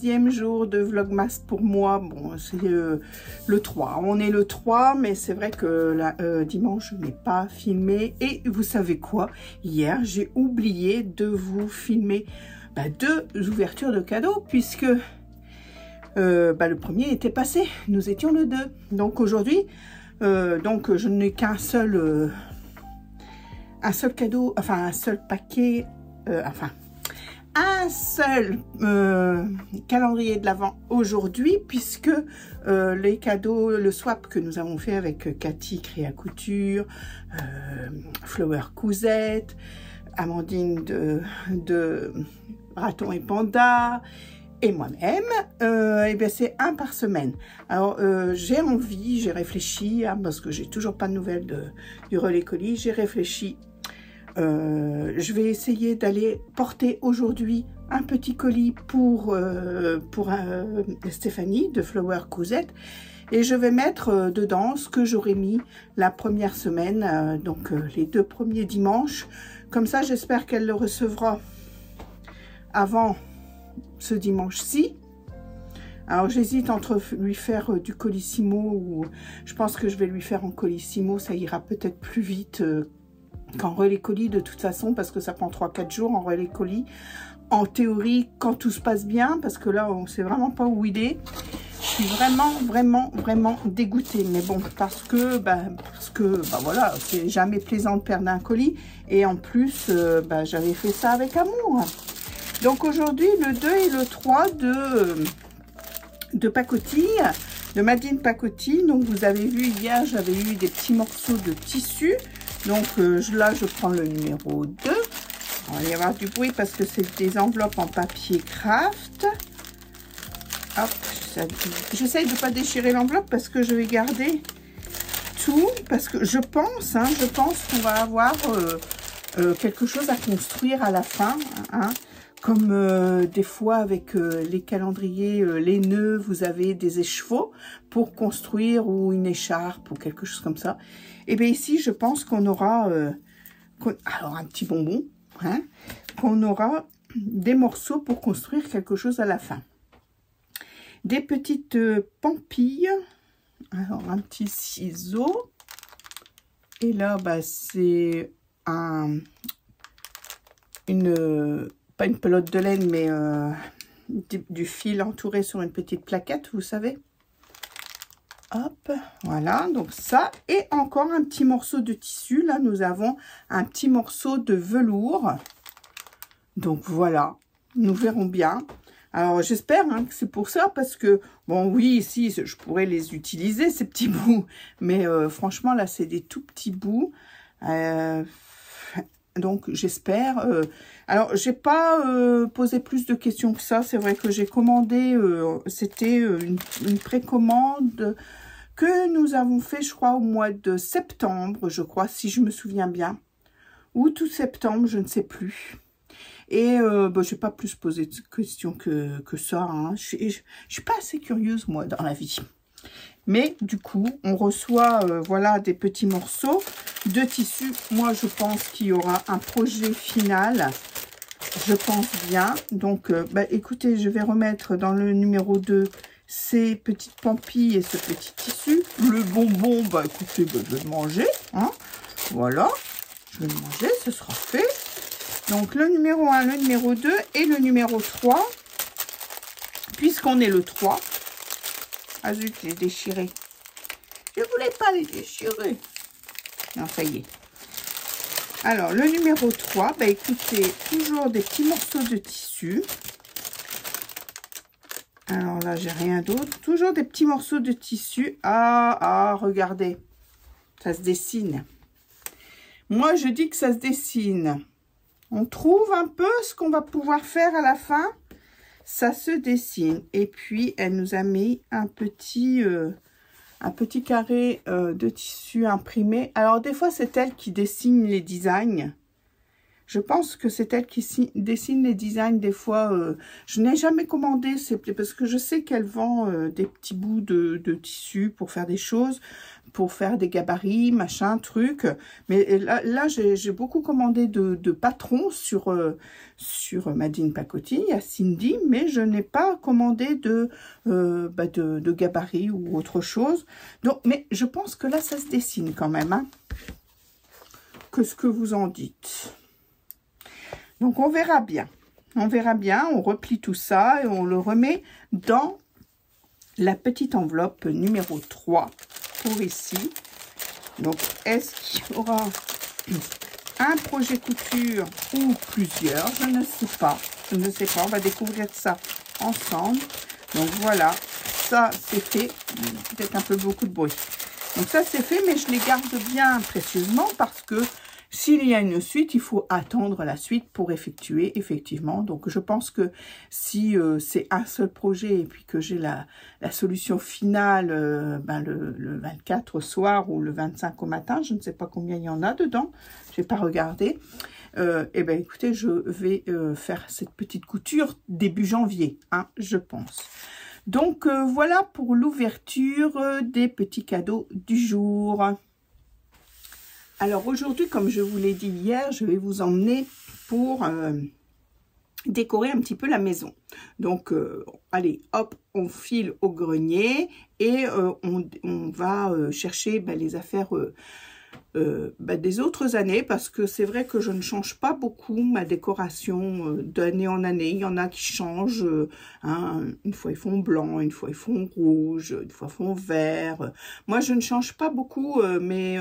6e jour de Vlogmas pour moi. Bon, c'est le 3. On est le 3, mais c'est vrai que dimanche, je n'ai pas filmé. Et vous savez quoi? Hier, j'ai oublié de vous filmer 2 ouvertures de cadeaux, puisque le premier était passé. Nous étions le 2. Donc aujourd'hui, je n'ai qu'un seul cadeau, enfin un seul paquet, un seul calendrier de l'Avent aujourd'hui, puisque les cadeaux, le swap que nous avons fait avec Cathy Créa Couture, Flower Cousette, Amandine de Raton et Panda et moi-même, c'est un par semaine. Alors j'ai envie, j'ai réfléchi, parce que j'ai toujours pas de nouvelles du relais colis, j'ai réfléchi. Je vais essayer d'aller porter aujourd'hui un petit colis pour Stéphanie de Flower Cousette, et je vais mettre dedans ce que j'aurais mis la première semaine, les 2 premiers dimanches. Comme ça, j'espère qu'elle le recevra avant ce dimanche-ci. Alors j'hésite entre lui faire du colissimo, ou je pense que je vais lui faire en colissimo, ça ira peut-être plus vite qu'en relais colis de toute façon, parce que ça prend 3-4 jours en relais colis. En théorie, quand tout se passe bien, parce que là, on ne sait vraiment pas où il est. Je suis vraiment dégoûtée. Mais bon, parce que voilà, c'est jamais plaisant de perdre un colis. Et en plus, j'avais fait ça avec amour. Donc aujourd'hui, le 2 et le 3 de pacotille, de Madeleine Pacotille. Donc vous avez vu hier, j'avais eu des petits morceaux de tissu. Donc là, je prends le numéro 2. On va y avoir du bruit parce que c'est des enveloppes en papier craft. Hop, j'essaye de ne pas déchirer l'enveloppe parce que je vais garder tout. Parce que je pense qu'on va avoir quelque chose à construire à la fin. Comme des fois avec les calendriers, les nœuds, vous avez des écheveaux pour construire, ou une écharpe ou quelque chose comme ça. Et bien ici, je pense qu'on aura alors un petit bonbon, qu'on aura des morceaux pour construire quelque chose à la fin. Des petites pampilles, alors un petit ciseau, et là c'est pas une pelote de laine, mais du fil entouré sur une petite plaquette, vous savez. Hop, voilà, donc ça, et encore un petit morceau de tissu. Là, nous avons un petit morceau de velours. Donc voilà, nous verrons bien. Alors, j'espère que c'est pour ça, parce que, bon, oui, si, je pourrais les utiliser, ces petits bouts. Mais franchement, là, c'est des tout petits bouts. Donc, j'espère. Alors, j'ai pas posé plus de questions que ça. C'est vrai que j'ai commandé, c'était une précommande que nous avons fait, je crois, au mois de septembre, je crois, si je me souviens bien. Ou tout septembre, je ne sais plus. Et je n'ai pas plus posé de questions que ça. Je suis pas assez curieuse, moi, dans la vie. Mais du coup, on reçoit voilà, des petits morceaux de tissu. Moi, je pense qu'il y aura un projet final. Je pense bien. Donc, écoutez, je vais remettre dans le numéro 2 ces petites pampilles et ce petit tissu. Le bonbon, écoutez, je vais le manger. Voilà, je vais le manger, ce sera fait. Donc, le numéro 1, le numéro 2 et le numéro 3. Puisqu'on est le 3. Ah zut, j'ai déchiré. Je ne voulais pas les déchirer. Non, ça y est. Alors, le numéro 3, écoutez, toujours des petits morceaux de tissu. Alors là, j'ai rien d'autre. Toujours des petits morceaux de tissu. Regardez. Ça se dessine. Moi, je dis que ça se dessine. On trouve un peu ce qu'on va pouvoir faire à la fin. Ça se dessine. Et puis, elle nous a mis un petit carré de tissu imprimé. Alors, des fois, c'est elle qui dessine les designs. Je pense que c'est elle qui dessine les designs des fois. Je n'ai jamais commandé, c'est parce que je sais qu'elle vend des petits bouts de tissu pour faire des choses, pour faire des gabarits, machin, truc. Mais là j'ai beaucoup commandé de patrons sur Madine Pacotille à Cindy, mais je n'ai pas commandé de gabarits ou autre chose. Donc, mais je pense que là, ça se dessine quand même, hein. Qu'est-ce que vous en dites? Donc, on verra bien. On verra bien, on replie tout ça et on le remet dans la petite enveloppe numéro 3 pour ici. Donc, est-ce qu'il y aura un projet couture ou plusieurs? Je ne sais pas. Je ne sais pas. On va découvrir ça ensemble. Donc, voilà. Ça, c'est fait. Peut-être un peu beaucoup de bruit. Donc, ça, c'est fait, mais je les garde bien précieusement parce que s'il y a une suite, il faut attendre la suite pour effectuer, effectivement. Donc, je pense que si c'est un seul projet et puis que j'ai la solution finale le 24 au soir ou le 25 au matin, je ne sais pas combien il y en a dedans, je n'ai pas regardé. Eh bien, écoutez, je vais faire cette petite couture début janvier, hein, je pense. Donc, voilà pour l'ouverture des petits cadeaux du jour. Alors aujourd'hui, comme je vous l'ai dit hier, je vais vous emmener pour décorer un petit peu la maison. Donc, allez, hop, on file au grenier et on va chercher les affaires des autres années, parce que c'est vrai que je ne change pas beaucoup ma décoration d'année en année. Il y en a qui changent, hein, une fois ils font blanc, une fois ils font rouge, une fois ils font vert. Moi je ne change pas beaucoup mes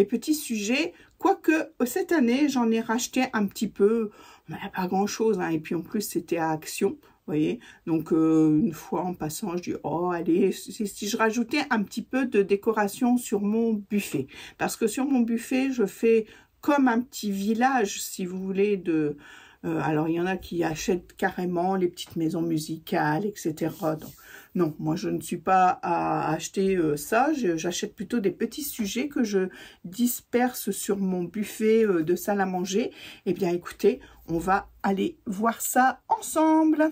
petits sujets, quoique cette année j'en ai racheté un petit peu, mais pas grand chose, hein. Et puis en plus c'était à Action. Voyez, donc une fois en passant, je dis, oh allez, si je rajoutais un petit peu de décoration sur mon buffet. Parce que sur mon buffet, je fais comme un petit village, si vous voulez, de... alors, il y en a qui achètent carrément les petites maisons musicales, etc. Donc, non, moi, je ne suis pas à acheter ça. J'achète plutôt des petits sujets que je disperse sur mon buffet de salle à manger. Eh bien, écoutez, on va aller voir ça ensemble.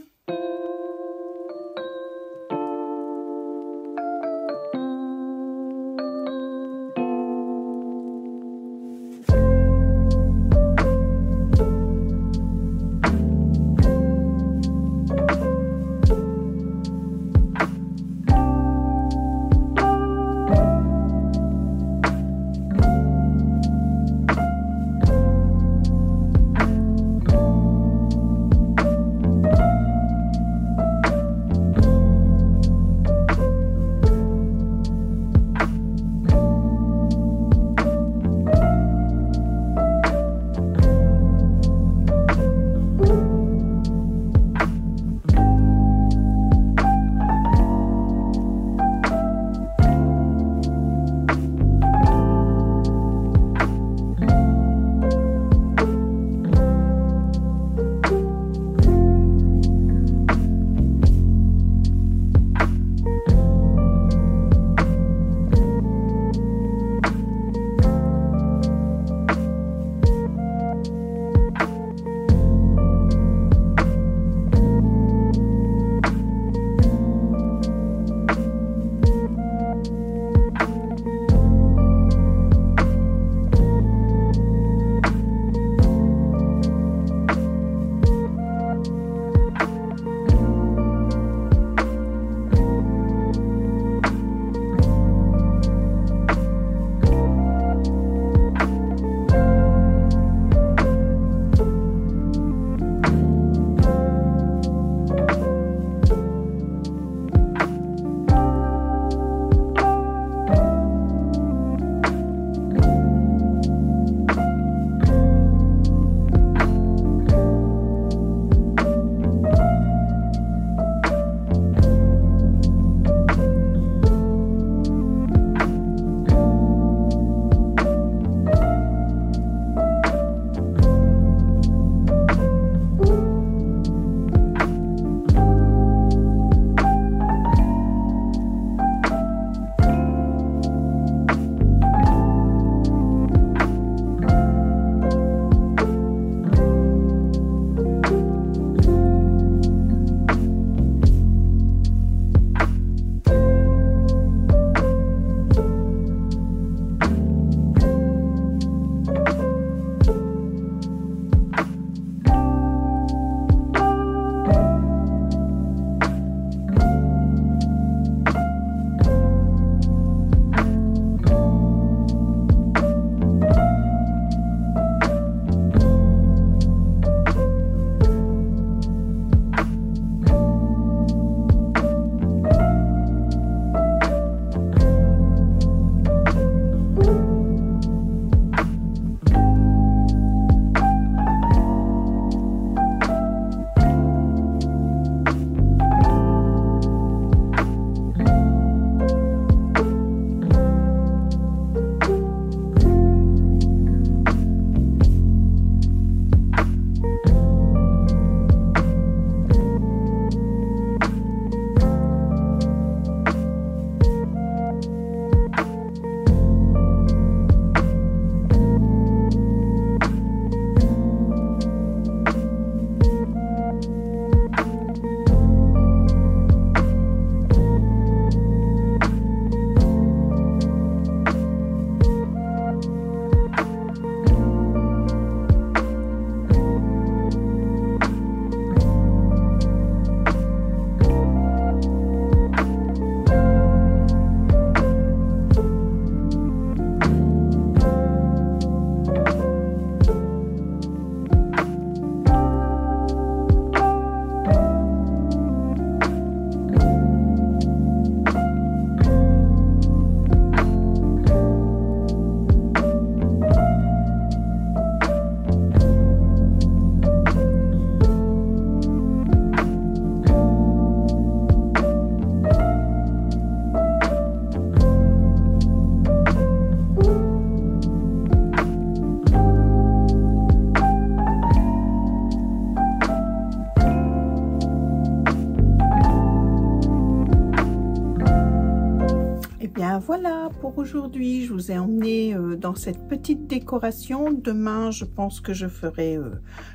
pour aujourd'hui. Je vous ai emmené dans cette petite décoration. Demain, je pense que je ferai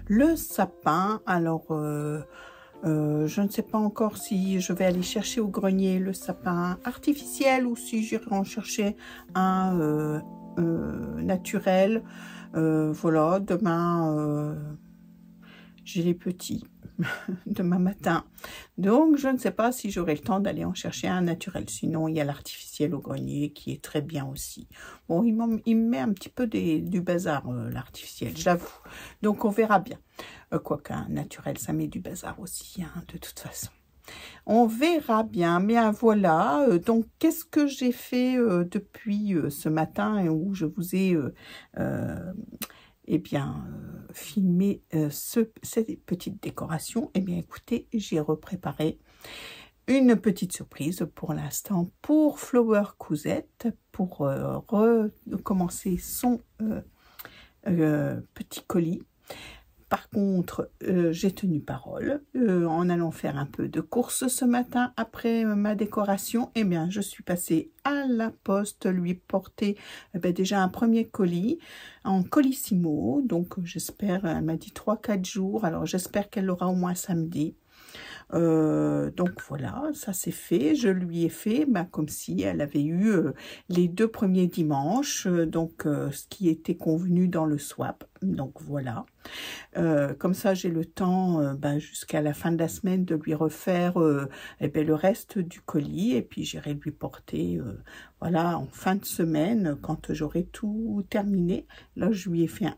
le sapin. Alors, je ne sais pas encore si je vais aller chercher au grenier le sapin artificiel ou si j'irai en chercher un naturel. Voilà, demain, j'ai les petits. Demain matin. Donc, je ne sais pas si j'aurai le temps d'aller en chercher un naturel. Sinon, il y a l'artificiel au grenier qui est très bien aussi. Bon, il me met un petit peu du bazar, l'artificiel, j'avoue. Donc, on verra bien. Quoiqu'un naturel, ça met du bazar aussi, hein, de toute façon. On verra bien. Mais voilà, donc, qu'est-ce que j'ai fait depuis ce matin où je vous ai... filmer cette petite décoration. Eh bien, écoutez, j'ai repréparé une petite surprise pour l'instant pour Flower Cousette, pour recommencer son petit colis. Par contre, j'ai tenu parole en allant faire un peu de course ce matin après ma décoration. Eh bien, je suis passée à la poste lui porter déjà un premier colis en colissimo. Donc, j'espère, elle m'a dit 3-4 jours. Alors, j'espère qu'elle l'aura au moins samedi. Donc voilà, ça c'est fait. Je lui ai fait comme si elle avait eu les 2 premiers dimanches, donc ce qui était convenu dans le swap. Donc voilà, comme ça j'ai le temps jusqu'à la fin de la semaine de lui refaire le reste du colis et puis j'irai lui porter voilà en fin de semaine quand j'aurai tout terminé. Là je lui ai fait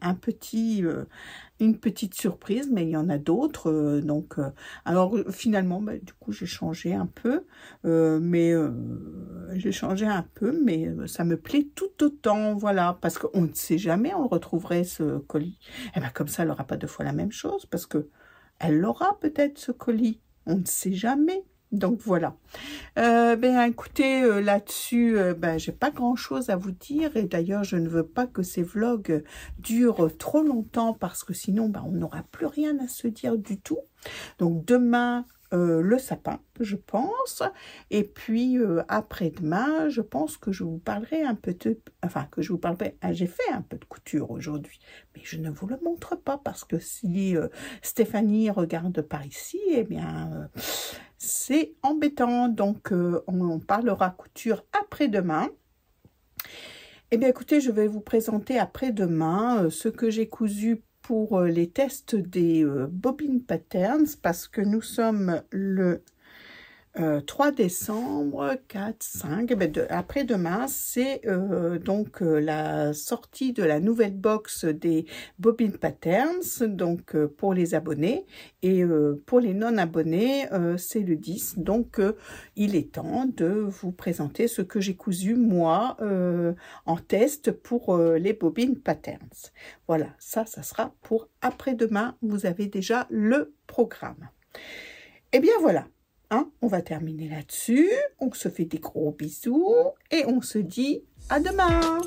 une petite surprise, mais il y en a d'autres. Alors finalement, du coup, j'ai changé un peu, mais ça me plaît tout autant, voilà, parce qu'on ne sait jamais, on le retrouverait ce colis. Et bien comme ça, elle n'aura pas 2 fois la même chose, parce que elle l'aura peut-être ce colis, on ne sait jamais. Donc voilà. Écoutez, là-dessus, j'ai pas grand-chose à vous dire. Et d'ailleurs, je ne veux pas que ces vlogs durent trop longtemps parce que sinon, on n'aura plus rien à se dire du tout. Donc demain, le sapin, je pense. Et puis après-demain, je pense que je vous parlerai un peu de... Enfin, que je vous parlerai... j'ai fait un peu de couture aujourd'hui. Mais je ne vous le montre pas parce que si Stéphanie regarde par ici, eh bien... c'est embêtant, donc on parlera couture après-demain. Eh bien, écoutez, je vais vous présenter après-demain ce que j'ai cousu pour les tests des Bobbin Patterns, parce que nous sommes le 3 décembre, 4, 5, après-demain, c'est la sortie de la nouvelle box des Bobbin Patterns, donc pour les abonnés, et pour les non-abonnés, c'est le 10, donc il est temps de vous présenter ce que j'ai cousu, moi, en test pour les Bobbin Patterns. Voilà, ça sera pour après-demain, vous avez déjà le programme. Et bien voilà. On va terminer là-dessus. On se fait des gros bisous et on se dit à demain.